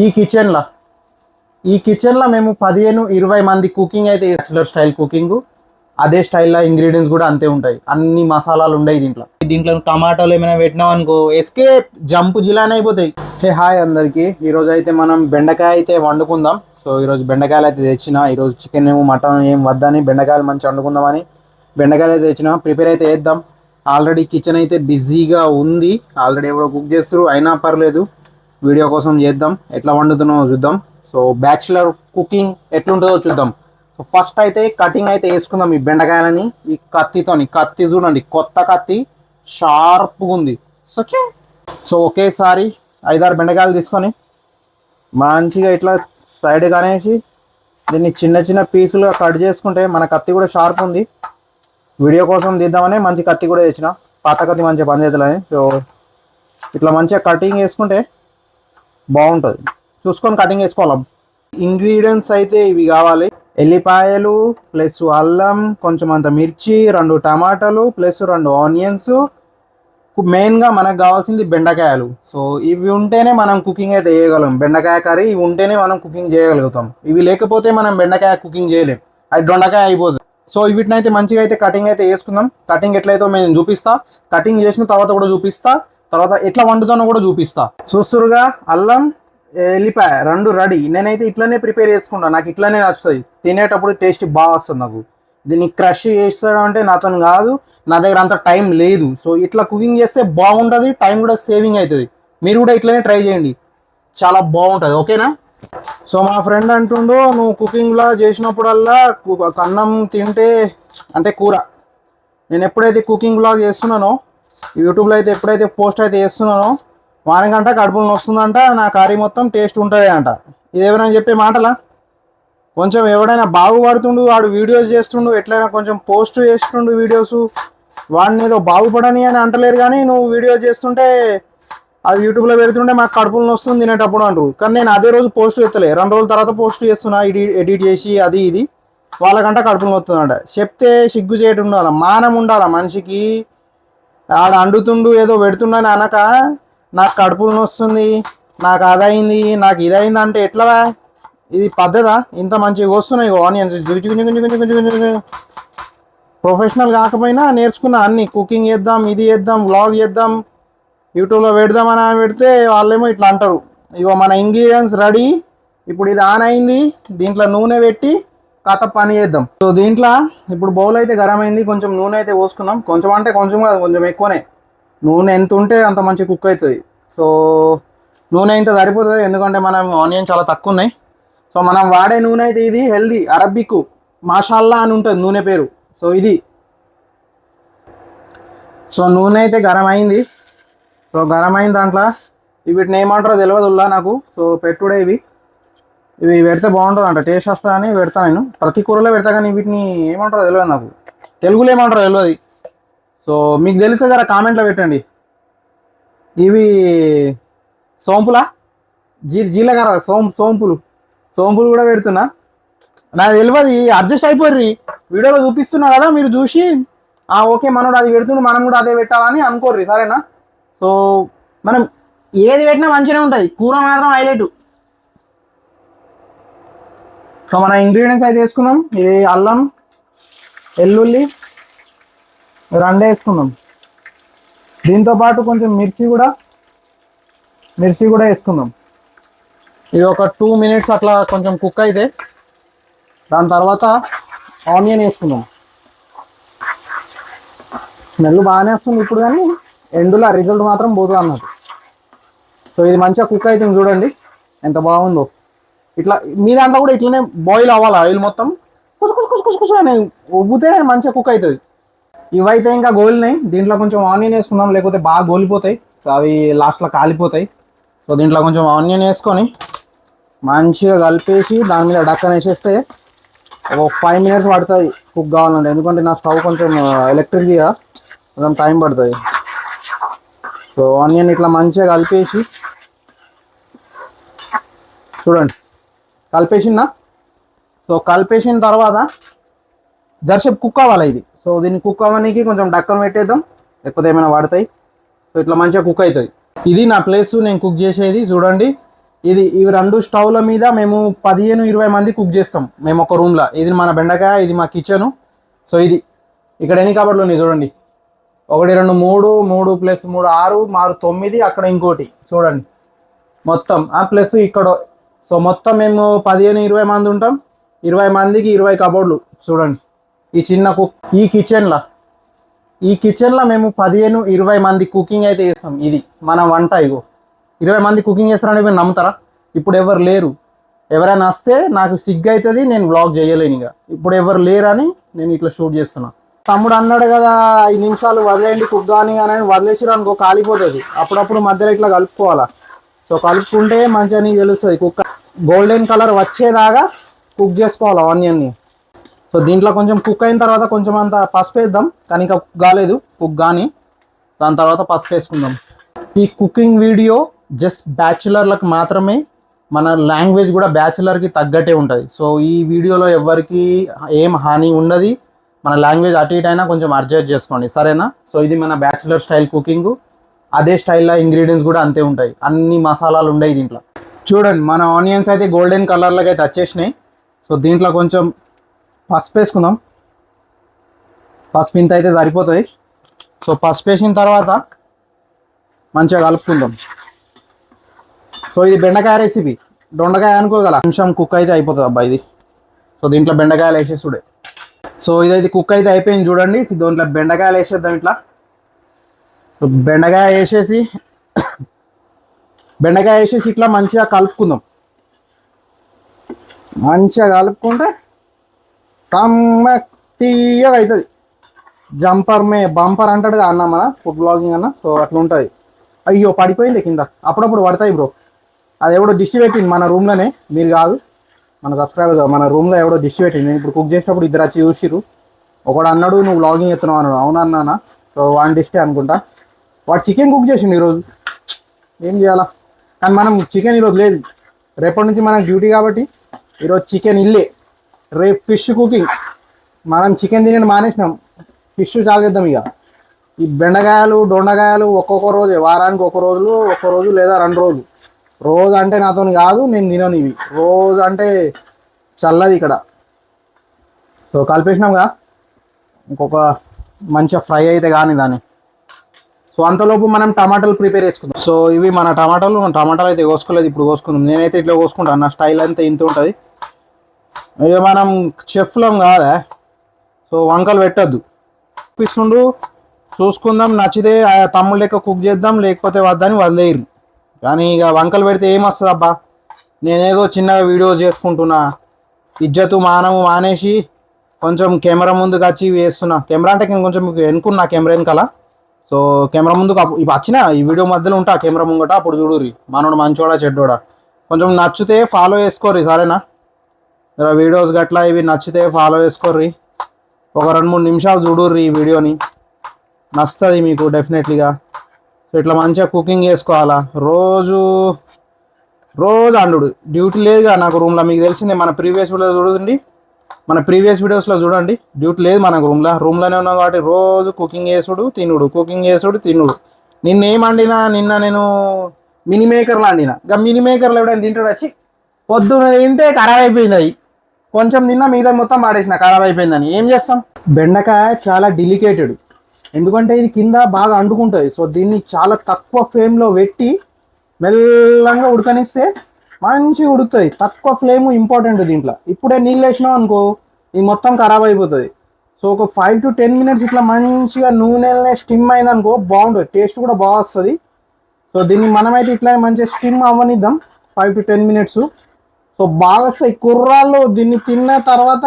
ఈ కిచెన్లో మేము 15-20 మంది కుకింగ్ అయితే బ్యాచులర్ స్టైల్ కుకింగ్. అదే స్టైల్లో ఇంగ్రీడియంట్స్ కూడా అంతే ఉంటాయి. అన్ని మసాలాలు ఉండయి దీంట్లో టమాటాలు ఏమైనా పెట్టినాం అనుకో ఎస్కేప్ జంపు జిలాని అయిపోతాయి. హే హాయ్ అందరికి, ఈరోజు అయితే మనం బెండకాయ అయితే వండుకుందాం. సో ఈరోజు బెండకాయలు అయితే తెచ్చిన. ఈరోజు చికెన్ ఏమో మటన్ ఏం వద్దని బెండకాయలు మంచిగా వండుకుందామని బెండకాయలు అయితే తెచ్చిన. ప్రిపేర్ అయితే చేద్దాం. ఆల్రెడీ కిచెన్ అయితే బిజీగా ఉంది. ఆల్రెడీ ఎవరో కుక్ చేస్తారు, అయినా పర్లేదు వీడియో కోసం చేద్దాం. ఎట్లా వండుతున్నామో చూద్దాం. సో బ్యాచులర్ కుకింగ్ ఎట్లుంటుందో చూద్దాం. సో ఫస్ట్ అయితే కటింగ్ అయితే వేసుకుందాం ఈ బెండకాయలని. ఈ కత్తితోని, కత్తి చూడండి కొత్త కత్తి, షార్ప్గా ఉంది. సో ఒకేసారి 5-6 బెండకాయలు తీసుకొని మంచిగా ఇట్లా సైడ్ కానేసి దీన్ని చిన్న చిన్న పీసులుగా కట్ చేసుకుంటే మన కత్తి కూడా షార్ప్ ఉంది. వీడియో కోసం తీద్దామని మంచి కత్తి కూడా తెచ్చిన. పాత కత్తి మంచిగా పనిచేయాలని. సో ఇట్లా మంచిగా కటింగ్ వేసుకుంటే బాగుంటుంది. చూసుకొని కటింగ్ వేసుకోవాలి. ఇంగ్రీడియంట్స్ అయితే ఇవి కావాలి: ఎల్లిపాయలు ప్లస్ అల్లం, కొంచెం అంత మిర్చి, 2 టమాటాలు ప్లస్ 2 ఆనియన్స్. మెయిన్గా మనకు కావాల్సింది బెండకాయలు. సో ఇవి ఉంటేనే మనం కుకింగ్ అయితే చేయగలం. బెండకాయ కర్రీ ఇవి ఉంటేనే మనం కుకింగ్ చేయగలుగుతాం. ఇవి లేకపోతే మనం బెండకాయ కుకింగ్ చేయలేం, అది దొండకాయ అయిపోతుంది. సో వీటిని అయితే మంచిగా అయితే కటింగ్ అయితే వేసుకుందాం. కటింగ్ ఎట్లయితే నేను చూపిస్తా, కటింగ్ చేసిన తర్వాత కూడా చూపిస్తా, తర్వాత ఎట్లా వండుతానో కూడా చూపిస్తా. చూస్తురుగా అల్లం ఎల్లిపాయ 2 రెడీ. నేనైతే ఇట్లనే ప్రిపేర్ చేసుకుంటాను, నాకు ఇట్లనే నచ్చుతుంది. తినేటప్పుడు టేస్ట్ బాగా వస్తుంది నాకు. దీన్ని క్రష్ చేస్తాడు అంటే నాతో కాదు, నా దగ్గర అంత టైం లేదు. సో ఇట్లా కుకింగ్ చేస్తే బాగుంటుంది, టైం కూడా సేవింగ్ అవుతుంది. మీరు కూడా ఇట్లనే ట్రై చేయండి, చాలా బాగుంటుంది. ఓకేనా? సో మా ఫ్రెండ్ అంటుండో, నువ్వు కుకింగ్లా చేసినప్పుడల్లా అన్నం తింటే అంటే కూర, నేను ఎప్పుడైతే కుకింగ్ బ్లాగ్ చేస్తున్నానో యూట్యూబ్లో అయితే ఎప్పుడైతే పోస్ట్ అయితే చేస్తున్నానో వానికంట కడుపులు వస్తుందంట, నా కర్రీ మొత్తం టేస్ట్ ఉంటుంది అంట. ఇది ఎవరైనా చెప్పే మాటలా? కొంచెం ఎవడైనా బాగుపడుతుండు, వాడు వీడియోస్ చేస్తుండు, ఎట్లయినా కొంచెం పోస్ట్ చేస్తుండు వీడియోస్, వాడిని ఏదో బాగుపడని అని అంటలేరు. కానీ నువ్వు వీడియోస్ చేస్తుంటే అది యూట్యూబ్లో పెడుతుంటే మాకు కడుపులు వస్తుంది తినేటప్పుడు అంటారు. కానీ నేను అదే రోజు పోస్ట్ చేస్తలే, 2 రోజుల తర్వాత పోస్ట్ చేస్తున్నా ఎడిట్ చేసి అది ఇది. వాళ్ళకంట కడుపులు వస్తుందంట. చెప్తే సిగ్గు చేయటం ఉండాలి, మానం ఉండాలి మనిషికి. ఆడ అండుతుండు ఏదో పెడుతుండని అనక నాకు కడుపులు వస్తుంది, నాకు అదైంది, నాకు ఇదైంది అంటే ఎట్లా? ఇది పద్ధతా? ఇంత మంచిగా వస్తున్నాయి ఆనియన్స్. ప్రొఫెషనల్ కాకపోయినా నేర్చుకున్నా అన్ని. కుకింగ్ చేద్దాం, ఇది చేద్దాం, వ్లాగ్ చేద్దాం, యూట్యూబ్లో పెడదామని పెడితే వాళ్ళేమో ఇట్లా అంటారు. ఇగో మన ఇంగ్రీడియంట్స్ రెడీ, ఇప్పుడు ఇది ఆన్ అయింది, దీంట్లో నూనె పెట్టి కథ పని చేద్దాం. సో దీంట్లో ఇప్పుడు బౌల్ అయితే గరం అయింది, కొంచెం నూనె అయితే పోసుకున్నాం. కొంచెం అంటే కొంచెం కాదు, కొంచెం ఎక్కువనే. నూనె ఎంత ఉంటే అంత మంచి కుక్ అవుతుంది. సో నూనె ఇంత సరిపోతుంది, ఎందుకంటే మనం ఆనియన్ చాలా తక్కువ ఉన్నాయి. సో మనం వాడే నూనె అయితే ఇది హెల్దీ అరబిక్ మాషాల్లా అని ఉంటుంది నూనె పేరు. సో ఇది. సో నూనె అయితే గరం అయింది. సో గరం అయిన దాంట్లో వీటిని ఏమంటారో తెలియదుల్లా నాకు. సో పెట్టుడే ఇవి పెడితే బాగుంటుంది అంట, టేస్ట్ వస్తా అని పెడతా. నేను ప్రతి కూరలో పెడతా, కానీ వీటిని ఏమంటారో తెలియదు నాకు, తెలుగులో ఏమంటారో తెలియదు. సో మీకు తెలిసే కదా కామెంట్లో పెట్టండి. ఇవి సోంపులా, జీలకర్ర, సోంపులు కూడా పెడుతున్నా. నాకు తెలియదు, అడ్జస్ట్ అయిపోర్రి. వీడియోలో చూపిస్తున్నా కదా, మీరు చూసి ఓకే మనోడు అది పెడుతుండు మనం కూడా అదే పెట్టాలని అనుకోర్రి, సరేనా? సో మనం ఏది పెట్టినా మంచిగా ఉంటుంది, కూర మాత్రం హైలైట్. సో మన ఇంగ్రీడియంట్స్ అయితే వేసుకుందాం. ఇది అల్లం, వెల్లుల్లి 2 వేసుకుందాం. దీంతోపాటు కొంచెం మిర్చి కూడా వేసుకుందాం. ఇది ఒక 2 minutes అట్లా కొంచెం కుక్ అయితే దాని తర్వాత ఆనియన్ వేసుకుందాం. స్మెల్ బాగానే వస్తుంది ఇప్పుడు, కానీ ఎండులో రిజల్ట్ మాత్రం పోతుంది అన్నట్టు. సో ఇది మంచిగా కుక్ అవుతుంది, చూడండి ఎంత బాగుందో. ఇట్లా మీ దాంట్లో కూడా ఇట్లనే బాయిల్ అవ్వాలి, ఆయిల్ మొత్తం కుసు అని ఉబ్బితే మంచిగా కుక్ అవుతుంది. ఇవైతే ఇంకా గోలినాయి. దీంట్లో కొంచెం ఆనియన్ వేసుకుందాం, లేకపోతే బాగా గోలిపోతాయి, అవి లాస్ట్లో కాలిపోతాయి. సో దీంట్లో కొంచెం ఆనియన్ వేసుకొని మంచిగా కలిపేసి దాని మీద డక్కన వేసేస్తే ఒక 5 minutes పడుతుంది కుక్ కావాలంటే. ఎందుకంటే నా స్టవ్ కొంచెం ఎలక్ట్రిక్గా కొంచెం టైం పడుతుంది. సో ఆనియన్ ఇట్లా మంచిగా కలిపేసి చూడండి, కలిపేసిందా? సో కలిపేసిన తర్వాత జరసేపు కుక్ అవ్వాలి ఇది. సో దీన్ని కుక్ అవ్వడానికి కొంచెం డక్కన పెట్టేద్దాం, లేకపోతే ఏమైనా పడతాయి. సో ఇట్లా మంచిగా కుక్ అవుతుంది. ఇది నా ప్లేస్, నేను కుక్ చేసేది. చూడండి ఇవి రెండు స్టవ్ల మీద మేము 15-20 మంది కుక్ చేస్తాం మేము ఒక రూమ్లో. ఇది మన బెండకాయ, ఇది మా కిచెను. సో ఇది ఇక్కడ ఎన్ని కబర్లు ఉన్నాయి చూడండి, 1 2 3 3 + 3 6 6 9, అక్కడ ఇంకోటి చూడండి మొత్తం ప్లస్ ఇక్కడ. సో మొత్తం మేము 15-20 మంది ఉంటాం. 20 మందికి 20 కబోర్డ్లు చూడండి. ఈ చిన్న ఈ కిచెన్లో మేము 15-20 మంది కుకింగ్ అయితే చేస్తాం. ఇది మన వంట. 20 మంది కుకింగ్ చేస్తారని మీరు నమ్ముతారా? ఇప్పుడు ఎవరు లేరు. ఎవరైనా వస్తే నాకు సిగ్గు అవుతుంది, నేను వ్లాగ్ చేయలేను. ఇక ఇప్పుడు ఎవరు లేరని నేను ఇట్లా షూట్ చేస్తున్నా. తమ్ముడు అన్నాడు కదా 5 నిమిషాలు వదిలేయండి కుక్ కానీ వదిలేసారు అనుకో కాలిపోతుంది. అప్పుడప్పుడు మధ్యలో ఇట్లా కలుపుకోవాలా. సో కలుపుకుంటే మంచిగా నీకు తెలుస్తుంది. గోల్డెన్ కలర్ వచ్చేదాకా కుక్ చేసుకోవాలి ఆనియన్ని. సో దీంట్లో కొంచెం కుక్ అయిన తర్వాత కొంచెం అంత పసుపు వేద్దాం, కానీ ఇంకా కుక్ కాలేదు. కుక్ కానీ దాని తర్వాత పసుపు వేసుకుందాం. ఈ కుకింగ్ వీడియో జస్ట్ బ్యాచులర్లకు మాత్రమే. మన లాంగ్వేజ్ కూడా బ్యాచులర్కి తగ్గట్టే ఉంటుంది. సో ఈ వీడియోలో ఎవరికి ఏం హాని ఉండదు. మన లాంగ్వేజ్ అటు ఇటు అయినా కొంచెం అడ్జస్ట్ చేసుకోండి, సరేనా? సో ఇది మన బ్యాచులర్ స్టైల్ కుకింగ్. అదే స్టైల్లో ఇంగ్రీడియంట్స్ కూడా అంతే ఉంటాయి. అన్ని మసాలాలు ఉన్నాయి దీంట్లో. చూడండి మన ఆనియన్స్ అయితే గోల్డెన్ కలర్లోకి అయితే వచ్చేసినాయి. సో దీంట్లో కొంచెం పసుపు వేసుకుందాం. పసుపు ఇంత అయితే సరిపోతుంది. సో పసుపు వేసిన తర్వాత మంచిగా కలుపుకుందాం. సో ఇది బెండకాయ రెసిపీ, దొండకాయ అనుకోగల నిమిషం కుక్ అయితే అయిపోతుంది అబ్బా ఇది. సో దీంట్లో బెండకాయలు వేసేసుడే. సో ఇదైతే కుక్ అయితే అయిపోయింది చూడండి. దీంట్లో బెండకాయలు వేసేద్దాం. ఇట్లా బెండకాయ వేసేసి ఇట్లా మంచిగా కలుపుకుందాం. మంచిగా కలుపుకుంటే తీయగా అవుతుంది. బంపర్ అంటాడు అన్న మన ఫుడ్ బ్లాగింగ్ అన్న. సో అట్లా ఉంటుంది. అయ్యో పడిపోయింది కింద. అప్పుడప్పుడు పడతాయి బ్రో. అది ఎవడో దిష్టి పెట్టింది మన రూమ్లోనే, మీరు కాదు, మన సబ్స్క్రైబర్. మన రూమ్లో ఎవడో దిష్టి పెట్టింది. నేను ఇప్పుడు కుక్ చేసినప్పుడు ఇద్దరు వచ్చి చూసిరు. ఒకడు అన్నాడు నువ్వు వ్లాగింగ్ ఎత్తున్నావు అన్నాడు. అవునన్నా. సో వాన్ డిస్టే అనుకుంటా. వాడు చికెన్ కుక్ చేసిండు ఈరోజు. ఏం చేయాలా? కానీ మనం చికెన్ ఈరోజు లేదు, రేపటి నుంచి మనకు డ్యూటీ కాబట్టి ఈరోజు చికెన్ ఇల్లే. రేపు ఫిష్ కుకింగ్. మనం చికెన్ తినడం మానేసినాం, ఫిష్ చాగేద్దాం. ఇక ఈ బెండకాయలు దొండకాయలు ఒక్కొక్క రోజు, వారానికి ఒక్క రోజు లేదా 2 రోజులు. రోజు అంటే నాతో కాదు, నేను తినను ఇవి. రోజు అంటే చల్లది ఇక్కడ. సో కలిపేసినాంగా, ఇంకొక మంచిగా ఫ్రై అయితే కానీ దాన్ని. సో అంతలోపు మనం టమాటాలు ప్రిపేర్ చేసుకుందాం. సో ఇవి మన టమాటాలు అయితే కోసుకోలేదు, ఇప్పుడు కోసుకుందాం. నేనైతే ఇట్లా కోసుకుంటాను. నా స్టైల్ అంతా ఇంత ఉంటుంది. ఇక మనం చెఫ్లం కాదా, సో వంకలు పెట్టద్దు. చూపిస్తుండు, చూసుకుందాం. నచ్చితే తమ్ముడు లెక్క కుక్ చేద్దాం, లేకపోతే వద్దని వదిలేయరు. కానీ ఇక వంకలు పెడితే ఏమొస్తుంది అబ్బా. నేనేదో చిన్నగా వీడియో చేసుకుంటున్నా, ఇజ్జతు మానము మానేసి కొంచెం కెమెరా ముందుకు వచ్చి వేస్తున్నా. కెమెరా అంటే కొంచెం ఎన్నుకున్నా కెమెరా వెనకాల. సో కెమెరా ముందుకు ఇప్పుడు వచ్చిన ఈ వీడియో మధ్యలో ఉంటా కెమెరా ముంగట, అప్పుడు చూడుర్రి. మనోడు మంచోడా చెడ్డోడా. కొంచెం నచ్చితే ఫాలో చేసుకోర్రి, సరేనా? వీడియోస్ గట్లా ఇవి నచ్చితే ఫాలో చేసుకోర్రి. ఒక 2-3 నిమిషాలు చూడుర్రి ఈ వీడియోని, నచ్చుతుంది మీకు డెఫినెట్లీగా. సో ఇట్లా మంచిగా కుకింగ్ చేసుకోవాలా. రోజు అండు డ్యూటీ లేదుగా నాకు రూమ్లో. మీకు తెలిసిందే, మన ప్రీవియస్ వీడియోస్లో చూడండి. డ్యూటీ లేదు మనకు రూమ్లోనే ఉన్నాం కాబట్టి రోజు కుకింగ్ చేసుడు తినుడు. నిన్న నేను మినీ మేకర్లో వండినా. ఇంకా మినీ మేకర్లో ఎవడైనా తింటాడు వచ్చి, పొద్దున్న తింటే ఖరాబ్ అయిపోయింది. అది కొంచెం తిన్నా, మిగతా మొత్తం పాడేసిన ఖరాబ్ అయిపోయిందని. ఏం చేస్తాం? బెండకాయ చాలా డెలికేటెడ్, ఎందుకంటే ఇది కింద బాగా అంటుకుంటుంది. సో దీన్ని చాలా తక్కువ ఫ్లేమ్లో పెట్టి మెల్లంగా ఉడకనిస్తే మంచిగా ఉడుకుతుంది. తక్కువ ఫ్లేమ్ ఇంపార్టెంట్ దీంట్లో. ఇప్పుడే నీళ్ళు వేసినావు అనుకో, ఇది మొత్తం ఖరాబ్ అయిపోతుంది. సో ఒక 5 to 10 minutes ఇట్లా మంచిగా నూనెలనే స్టిమ్ అయింది అనుకో, బాగుంటుంది, టేస్ట్ కూడా బాగా వస్తుంది. సో దీన్ని మనమైతే ఇట్లా మంచిగా స్టిమ్ అవ్వనిద్దాం 5 to 10 minutes. సో బాగా వస్తాయి కుర్రాళ్ళు. దీన్ని తిన్న తర్వాత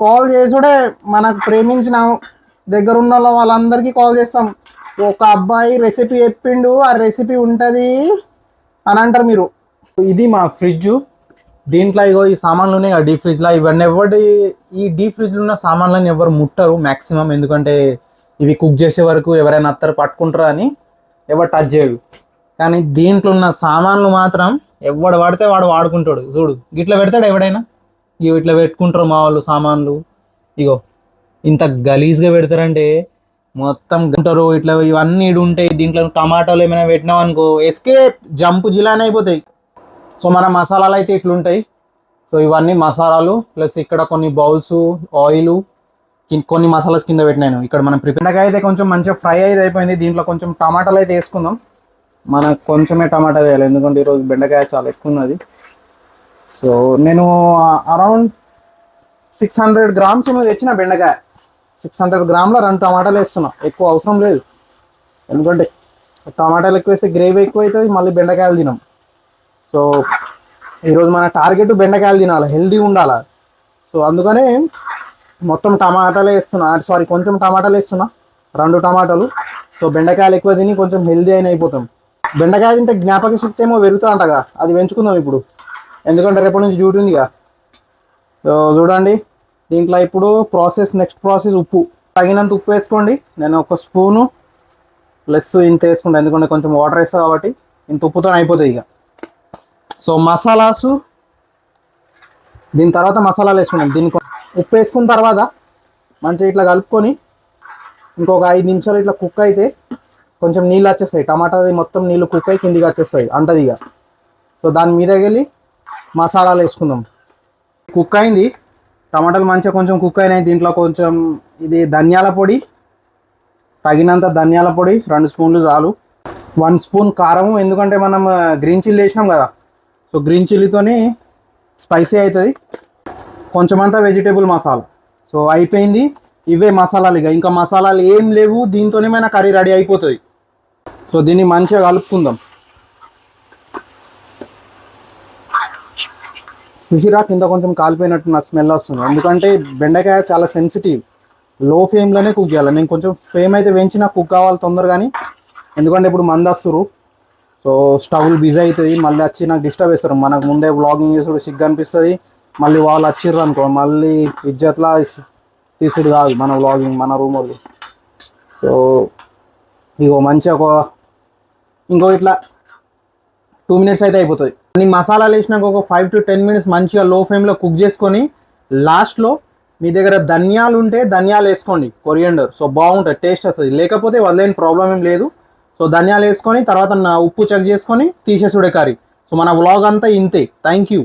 కాల్ చేసుడే, మనకు ప్రేమించిన దగ్గర ఉన్న వాళ్ళందరికీ కాల్ చేస్తాం. ఒక అబ్బాయి రెసిపీ చెప్పిండు, ఆ రెసిపీ ఉంటుంది అని అంటారు మీరు. ఇది మా ఫ్రిడ్జ్. దీంట్లో ఇగో ఈ సామాన్లు ఉన్నాయి డీప్ ఫ్రిడ్జ్లో. ఇవన్నీ ఈ డీప్ ఫ్రిడ్జ్లో ఉన్న సామాన్లను ఎవరు ముట్టరు మ్యాక్సిమం, ఎందుకంటే ఇవి కుక్ చేసే వరకు ఎవరైనా అత్తరు పట్టుకుంటారు అని ఎవరు టచ్ చేయడు. కానీ దీంట్లో ఉన్న సామాన్లు మాత్రం ఎవడు వాడితే వాడు వాడుకుంటాడు. చూడు ఇట్లా పెడతాడు ఎవడైనా, ఇగో ఇట్లా పెట్టుకుంటారు మా వాళ్ళు సామాన్లు. ఇగో ఇంత గలీజ్గా పెడతారంటే మొత్తం ఉంటారు ఇట్లా. ఇవన్నీ ఉంటాయి దీంట్లో. టమాటాలు ఏమైనా పెట్టినావు అనుకో, ఎస్కేప్ జంపు జిలాని అయిపోతాయి. సో మన మసాలాలు అయితే ఇట్లుంటాయి. సో ఇవన్నీ మసాలాలు ప్లస్ ఇక్కడ కొన్ని బౌల్స్, ఆయిల్, కొన్ని మసాలాస్ కింద పెట్టినాను. ఇక్కడ మనం బెండకాయ అయితే కొంచెం మంచిగా ఫ్రై అయితే అయిపోయింది. దీంట్లో కొంచెం టమాటాలు అయితే వేసుకుందాం. మనకు కొంచెమే టమాటా వేయాలి, ఎందుకంటే ఈరోజు బెండకాయ చాలా ఎక్కువ ఉన్నది. సో నేను అరౌండ్ 600 గ్రామ్స్ ఏమో తెచ్చిన బెండకాయ. 600 గ్రాముల 2 టమాటాలు వేస్తున్నా, ఎక్కువ అవసరం లేదు. ఎందుకంటే టమాటాలు ఎక్కువ వేస్తే గ్రేవీ ఎక్కువ అవుతుంది, మళ్ళీ బెండకాయలు తినం. సో ఈరోజు మన టార్గెట్ బెండకాయలు తినాలి, హెల్దీ ఉండాలి. సో అందుకనే మొత్తం టమాటాలే వేస్తున్నా, సారీ కొంచెం టమాటాలు వేస్తున్నా, 2 టమాటాలు. సో బెండకాయలు ఎక్కువ తిని కొంచెం హెల్దీ అయిపోతాం. బెండకాయ తింటే జ్ఞాపక శక్తి ఏమో పెరుగుతా అంటగా, అది పెంచుకుందాం ఇప్పుడు, ఎందుకంటే రేపటి నుంచి డ్యూటీ ఉందిగా. సో చూడండి, దీంట్లో ఇప్పుడు నెక్స్ట్ ప్రాసెస్ ఉప్పు, తగినంత ఉప్పు వేసుకోండి. నేను 1 స్పూను ప్లస్ ఇంత వేసుకుంటా, ఎందుకంటే కొంచెం వాటర్ వేస్తా కాబట్టి ఇంత ఉప్పుతో అయిపోతుంది ఇక. సో మసాలాసు దీని తర్వాత మసాలాలు వేసుకున్నాం. దీనికి ఉప్పు వేసుకున్న తర్వాత మంచిగా ఇట్లా కలుపుకొని ఇంకొక 5 నిమిషాలు ఇట్లా కుక్ అయితే కొంచెం నీళ్ళు వచ్చేస్తాయి. టమాటాది మొత్తం నీళ్ళు కుక్ అయి కిందికి వచ్చేస్తాయి అంటది ఇక. సో దాని మీదకి వెళ్ళి మసాలాలు వేసుకుందాం. కుక్ అయింది, టమాటాలు మంచిగా కొంచెం కుక్ అయినాయి. దీంట్లో కొంచెం ఇది ధనియాల పొడి, తగినంత ధనియాల పొడి 2 స్పూన్లు చాలు. 1 స్పూన్ కారం, ఎందుకంటే మనం గ్రీన్ చిల్లీ వేసినాం కదా. సో గ్రీన్ చిల్లీతోని స్పైసీ అవుతుంది. కొంచెం అంతా వెజిటేబుల్ మసాలా. సో అయిపోయింది, ఇవే మసాలాలు ఇక. ఇంకా మసాలాలు ఏం లేవు, దీంతోనే మన కర్రీ రెడీ అయిపోతుంది. సో దీన్ని మంచిగా కలుపుకుందాం. చూసిరా కింద కొంచెం కాలిపోయినట్టు నాకు స్మెల్ వస్తుంది, ఎందుకంటే బెండకాయ చాలా సెన్సిటివ్. లో ఫ్లేమ్లోనే కుక్ చేయాలి. నేను కొంచెం ఫ్లేమ్ అయితే వేయించినా కుక్ కావాలి తొందరగాని, ఎందుకంటే ఇప్పుడు మంది వస్తురు. సో స్టవ్లు బిజీ అవుతుంది, మళ్ళీ వచ్చి నాకు డిస్టర్బ్ చేస్తారు. మనకు ముందే వ్లాగింగ్ చేసుడు సిగ్గు అనిపిస్తుంది, మళ్ళీ వాళ్ళు వచ్చిర్రు అనుకో మళ్ళీ ఇజ్జత్లా తీసుడు కాదు మన వ్లాగింగ్, మన రూమ్ వాళ్ళు. సో ఇగో మంచిగా ఇంకో ఇట్లా 2 మినిట్స్ అయితే అయిపోతుంది. అన్ని మసాలాలు వేసినాక ఒక 5 to 10 మినిట్స్ మంచిగా లో ఫ్లేమ్లో కుక్ చేసుకొని లాస్ట్లో మీ దగ్గర ధనియాలు ఉంటే ధనియాలు వేసుకోండి, కొరియండర్. సో బాగుంటుంది, టేస్ట్ వస్తుంది. లేకపోతే వదిలేని ప్రాబ్లం ఏం లేదు. సో ధనియాలు వేసుకొని తర్వాత ఉప్పు చెక్ చేసుకొని తీసేసుడే కర్రీ. సో మన వ్లాగ్ అంతా ఇంతే. Thank you.